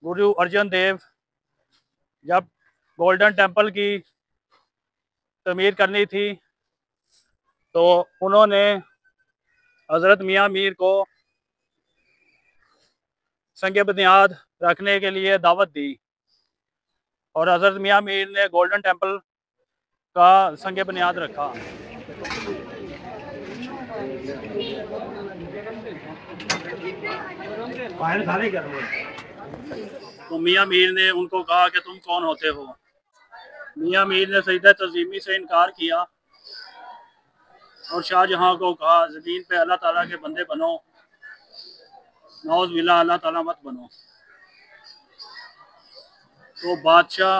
गुरु अर्जन देव जब golden temple की तमीर करनी थी तो उन्होंने हज़रत मियाँ मीर को संग बुनियाद रखने के लिए दावत दी और हज़रत मियाँ मीर ने गोल्डन टेम्पल का संग बुनियाद रखा। तो मियाँ मीर ने उनको कहा कि तुम कौन होते हो। मियाँ मीर ने सजदा तज़ीमी से इनकार किया और शाहजहां को कहा ज़मीन पे अल्लाह ताला के बंदे बनो, नौज़ बिल्लाह अल्लाह ताला मत बनो। तो बादशाह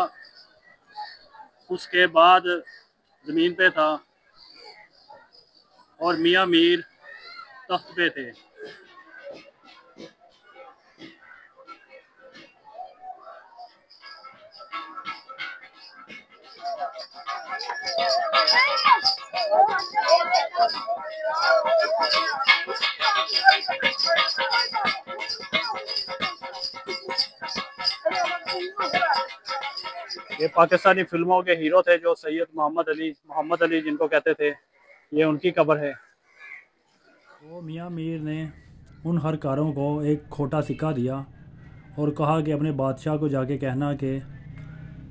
उसके बाद ज़मीन पे था और मियाँ मीर तख्त पे थे। ये पाकिस्तानी फिल्मों के हीरो थे जो सैयद मोहम्मद अली जिनको कहते थे, ये उनकी कब्र है। तो मियाँ मीर ने उन हर कारों को एक खोटा सिक्का दिया और कहा कि अपने बादशाह को जाके कहना कि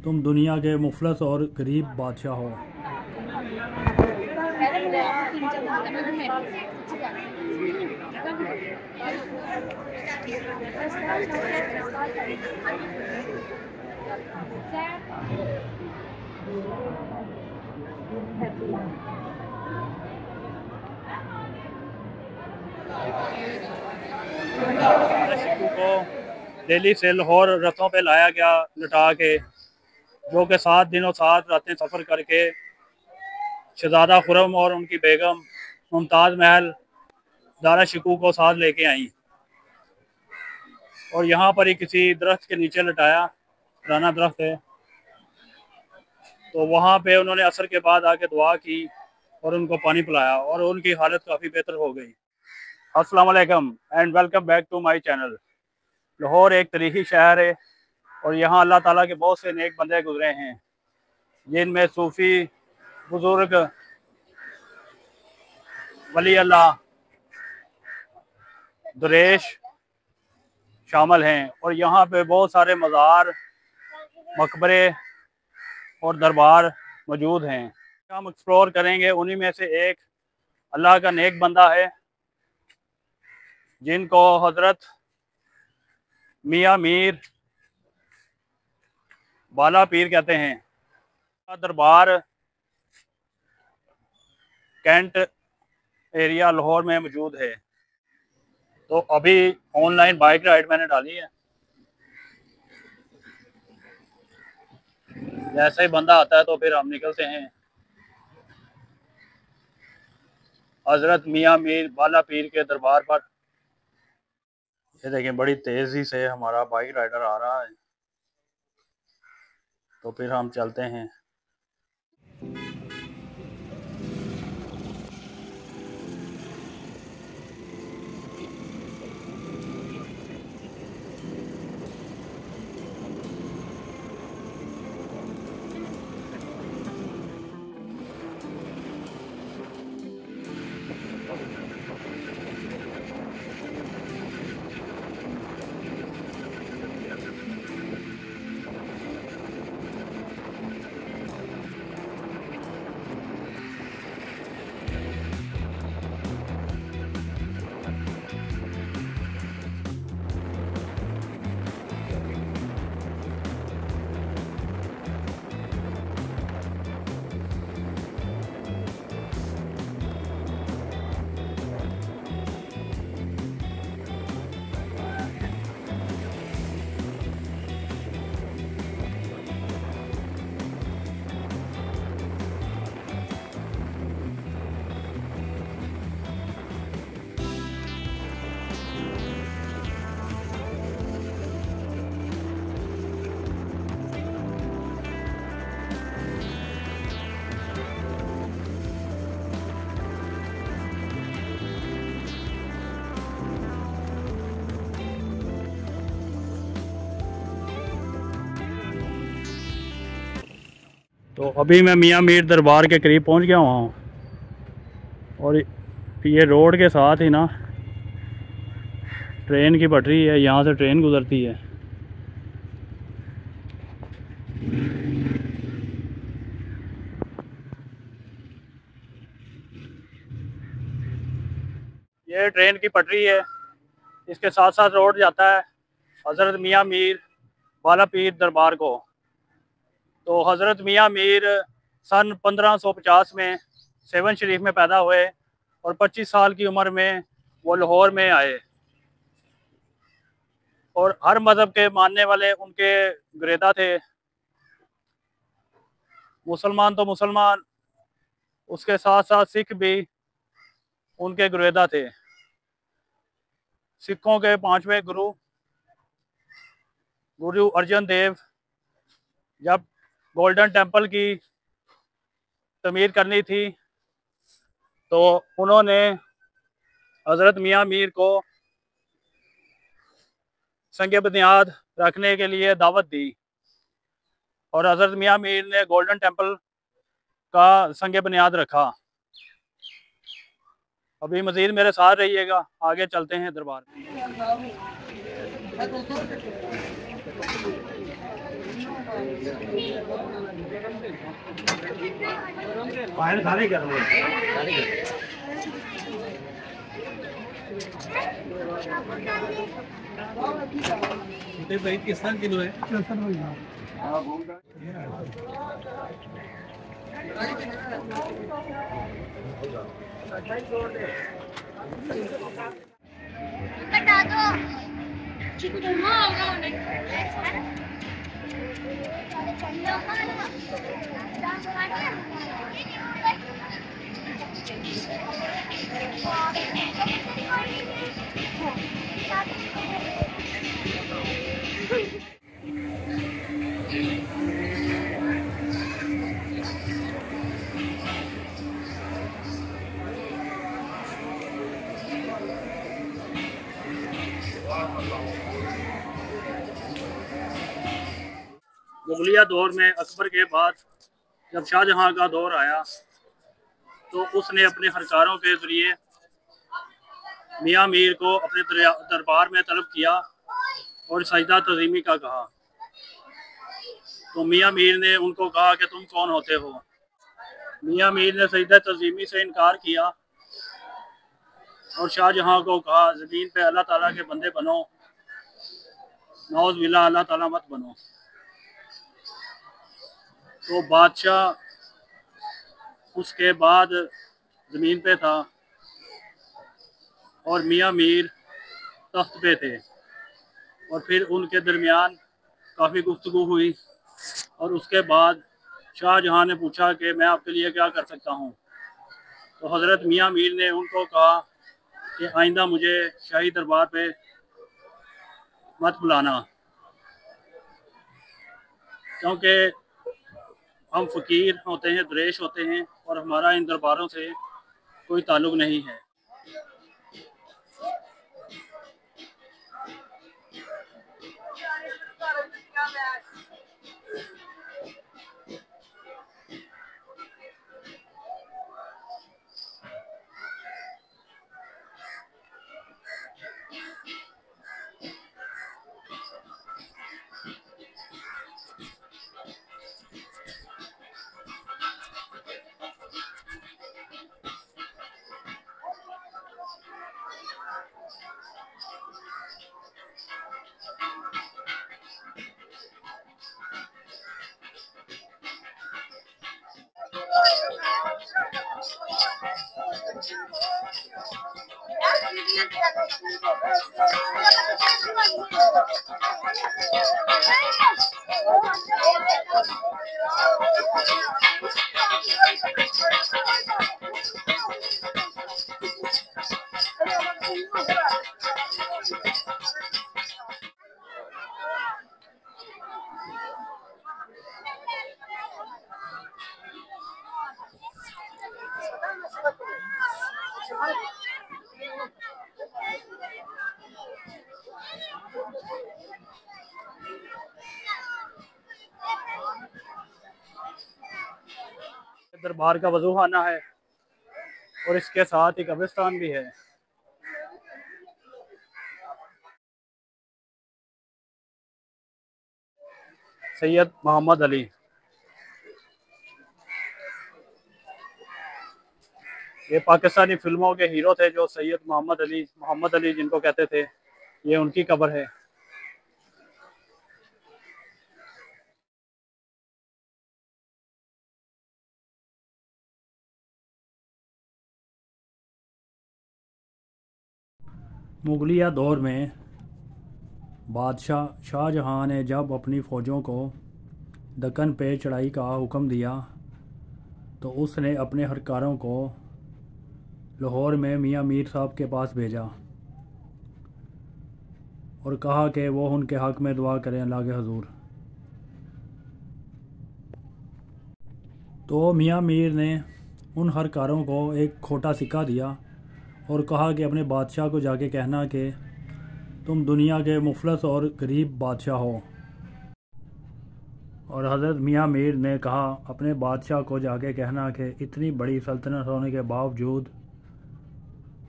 तुम दुनिया के मुफलस और गरीब बादशाह हो। शिकू को दिल्ली से लाहौर रथों पे लाया गया लटा के, जो कि 7 दिन और 7 रातें सफ़र करके शहजादा खुरम और उनकी बेगम मुमताज़ महल दारा शिकू को साथ लेके आई और यहाँ पर ही किसी दरख्त के नीचे लटाया, पुराना दरख्त है। तो वहाँ पे उन्होंने असर के बाद आके दुआ की और उनको पानी पिलाया और उनकी हालत काफ़ी बेहतर हो गई। अस्सलाम वालेकुम and welcome back to my channel. Lahore एक तारीखी शहर है और यहाँ अल्लाह ताला के बहुत से नेक बंदे गुजरे हैं, जिनमें सूफ़ी बुजुर्ग वली अल्लाह दुरेश शामिल हैं और यहाँ पे बहुत सारे मज़ार, मकबरे और दरबार मौजूद हैं। हम एक्सप्लोर करेंगे। उन्हीं में से एक अल्लाह का नेक बंदा है जिनको हज़रत मियाँ मीर बाला पीर कहते हैं। दरबार कैंट एरिया लाहौर में मौजूद है। तो अभी ऑनलाइन बाइक राइड मैंने डाली है, जैसे ही बंदा आता है तो फिर हम निकलते हैं हज़रत मियाँ मीर बाला पीर के दरबार पर। ये देखें, बड़ी तेज़ी से हमारा बाइक राइडर आ रहा है, तो फिर हम चलते हैं। तो अभी मैं मियाँ मीर दरबार के करीब पहुंच गया हुआ हूँ और ये रोड के साथ ही ना ट्रेन की पटरी है, यहाँ से ट्रेन गुजरती है। ये ट्रेन की पटरी है, इसके साथ साथ रोड जाता है हज़रत मियाँ मीर बाला पीर दरबार को। तो हज़रत मियाँ मीर सन 1550 में सेवन शरीफ में पैदा हुए और 25 साल की उम्र में वो लाहौर में आए और हर मज़हब के मानने वाले उनके ग्रेदा थे। मुसलमान तो मुसलमान, उसके साथ साथ सिख भी उनके ग्रेदा थे। सिखों के पांचवें गुरु गुरु अर्जन देव जब गोल्डन टेम्पल की तमीर करनी थी तो उन्होंने हज़रत मियाँ मीर को संग बुनियाद रखने के लिए दावत दी और हज़रत मियाँ मीर ने गोल्डन टेम्पल का संग बुनियाद रखा। अभी मज़ीद मेरे साथ रहिएगा, आगे चलते हैं दरबार में। किस किलो है? बता दो कितना होगा उन्हें मुगलिया दौर में अकबर के बाद जब शाहजहां का दौर आया तो उसने अपने हरकारों के जरिए मियाँ मीर को अपने दरबार में तलब किया और सजदा तज़ीमी का कहा। तो मियाँ मीर ने उनको कहा कि तुम कौन होते हो। मियाँ मीर ने सजदा तज़ीमी से इनकार किया और शाहजहां को कहा ज़मीन पे अल्लाह ताला के बंदे बनो, नौज़ बिल्लाह अल्लाह ताला मत बनो। तो बादशाह उसके बाद ज़मीन पे था और मियाँ मीर तख्त पे थे और फिर उनके दरमियान काफ़ी गुफ्तगू हुई और उसके बाद शाहजहां ने पूछा कि मैं आपके लिए क्या कर सकता हूँ। तो हज़रत मियाँ मीर ने उनको कहा कि आइंदा मुझे शाही दरबार पे मत बुलाना, क्योंकि हम फ़कीर होते हैं, दरेश होते हैं और हमारा इन दरबारों से कोई ताल्लुक़ नहीं है। दरबार का वजू खाना है और इसके साथ ही कब्रिस्तान भी है। सैयद मोहम्मद अली, ये पाकिस्तानी फिल्मों के हीरो थे जो सैयद मोहम्मद अली जिनको कहते थे, ये उनकी कब्र है। मुगलिया दौर में बादशाह शाहजहां ने जब अपनी फ़ौजों को दक्कन पे चढ़ाई का हुक्म दिया तो उसने अपने हरकारों को लाहौर में मियां मीर साहब के पास भेजा और कहा कि वो उनके हक़ में दुआ करें अल्लाह के हजूर। तो मियां मीर ने उन हरकारों को एक खोटा सिक्का दिया और कहा कि अपने बादशाह को जाके कहना कि तुम दुनिया के मुफलस और गरीब बादशाह हो। और हज़रत मियां मीर ने कहा अपने बादशाह को जाके कहना कि इतनी बड़ी सल्तनत होने के बावजूद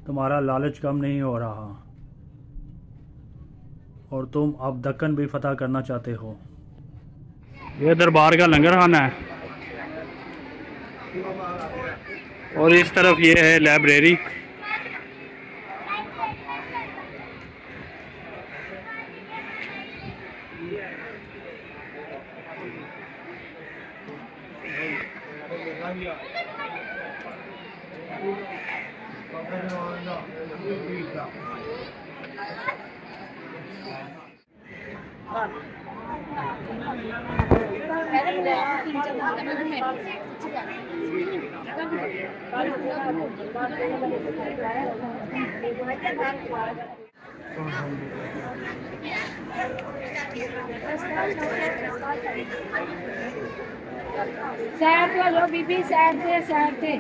तुम्हारा लालच कम नहीं हो रहा और तुम अब दक्कन भी फतह करना चाहते हो। ये दरबार का लंगर खाना है और इस तरफ ये है लाइब्रेरी। सैर तो लो बीबी, सैर थे।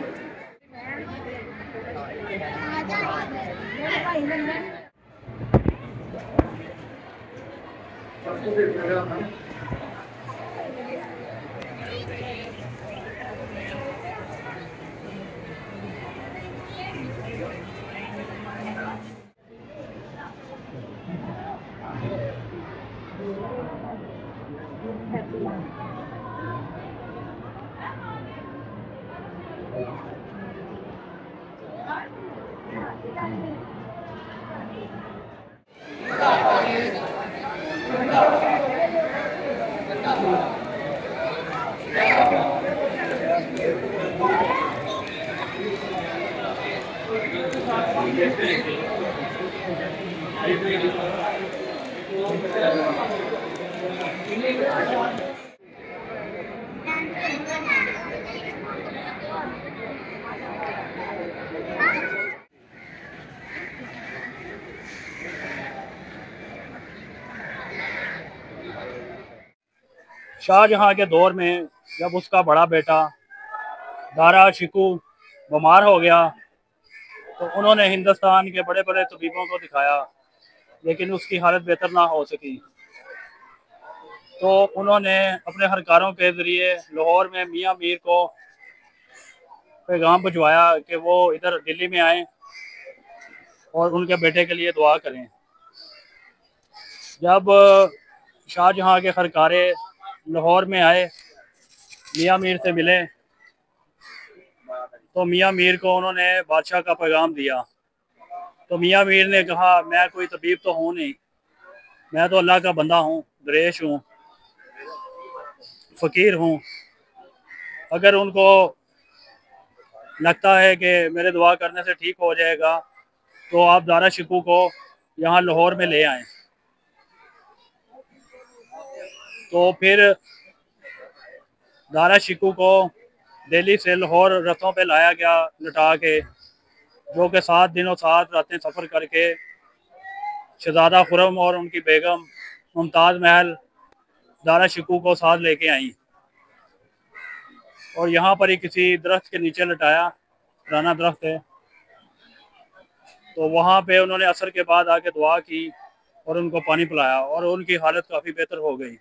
शाहजहां के दौर में जब उसका बड़ा बेटा दारा शिकू बीमार हो गया तो उन्होंने हिंदुस्तान के बड़े बड़े तबीबों को दिखाया, लेकिन उसकी हालत बेहतर ना हो सकी। तो उन्होंने अपने हरकारों के ज़रिए लाहौर में मियां मीर को पैगाम भिजवाया कि वो इधर दिल्ली में आए और उनके बेटे के लिए दुआ करें। जब शाहजहां के हरकारे लाहौर में आए, मियां मीर से मिले, तो मियां मीर को उन्होंने बादशाह का पैगाम दिया। तो मियां मीर ने कहा मैं कोई तबीब तो हूँ नहीं, मैं तो अल्लाह का बंदा हूँ, दरेश हूँ, फ़कीर हूँ। अगर उनको लगता है कि मेरे दुआ करने से ठीक हो जाएगा तो आप दारा शिकू को यहाँ लाहौर में ले आएं। तो फिर दारा शिकू को दिल्ली से लाहौर रथों पे लाया गया लटा के, जो कि 7 दिन और 7 रातें सफ़र करके शहजादा खुरम और उनकी बेगम मुमताज़ महल दारा शिकू को साथ लेके आई और यहाँ पर ही किसी दरख्त के नीचे लटाया, पुराना दरख्त है। तो वहाँ पे उन्होंने असर के बाद आके दुआ की और उनको पानी पिलाया और उनकी हालत काफ़ी बेहतर हो गई।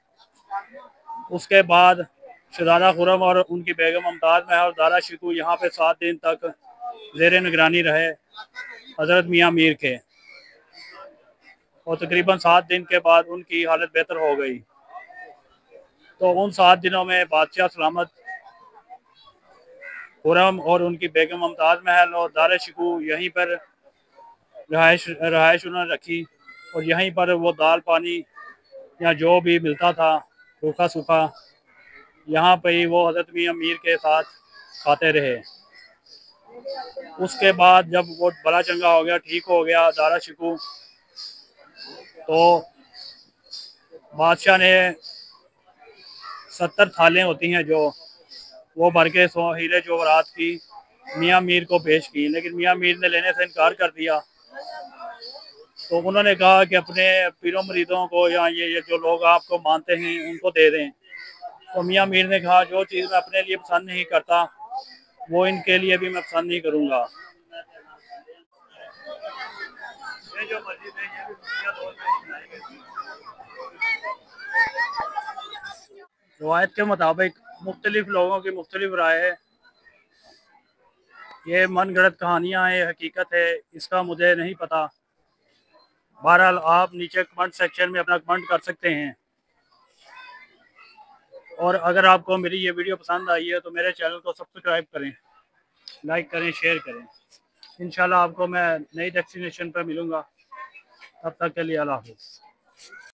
उसके बाद शहजादा खुर्रम और उनकी बेगम मुमताज़ महल और दारा शिकू यहाँ पे 7 दिन तक ज़ेर निगरानी रहे हज़रत मियाँ मीर के, और तकरीबन 7 दिन के बाद उनकी हालत बेहतर हो गई। तो उन 7 दिनों में बादशाह सलामत खुर्रम और उनकी बेगम मुमताज़ महल और दारा शिकू यहीं पर रहायश उन्होंने रखी, और यहीं पर वो दाल पानी या जो भी मिलता था रूखा सूखा, यहाँ पे ही वो हज़रत मियाँ मीर के साथ खाते रहे। उसके बाद जब वो बड़ा चंगा हो गया, ठीक हो गया दारा शिकू, तो बादशाह ने 70 थालें होती हैं जो वो भर के हीरे जवाहरात की मियाँ मीर को पेश की, लेकिन मियाँ मीर ने लेने से इनकार कर दिया। तो उन्होंने कहा कि अपने पीरों मरीदों को या ये जो लोग आपको मानते हैं उनको दे दें। तो मियाँ मीर ने कहा जो चीज़ मैं अपने लिए पसंद नहीं करता वो इनके लिए भी मैं पसंद नहीं करूँगा। ये जो मस्जिद है ये भी दुनिया दौर में बनाई गई थी। रवायत के मुताबिक मुख्तलिफ लोगों की मुख्तलिफ राय है, ये मन गढ़ंत कहानियाँ हैं, हकीकत है इसका मुझे नहीं पता। बहरहाल आप नीचे कमेंट सेक्शन में अपना कमेंट कर सकते हैं, और अगर आपको मेरी ये वीडियो पसंद आई है तो मेरे चैनल को सब्सक्राइब करें, लाइक करें, शेयर करें। इंशाल्लाह आपको मैं नई डेस्टिनेशन पर मिलूँगा, तब तक के लिए अल्लाह हाफ़िज़।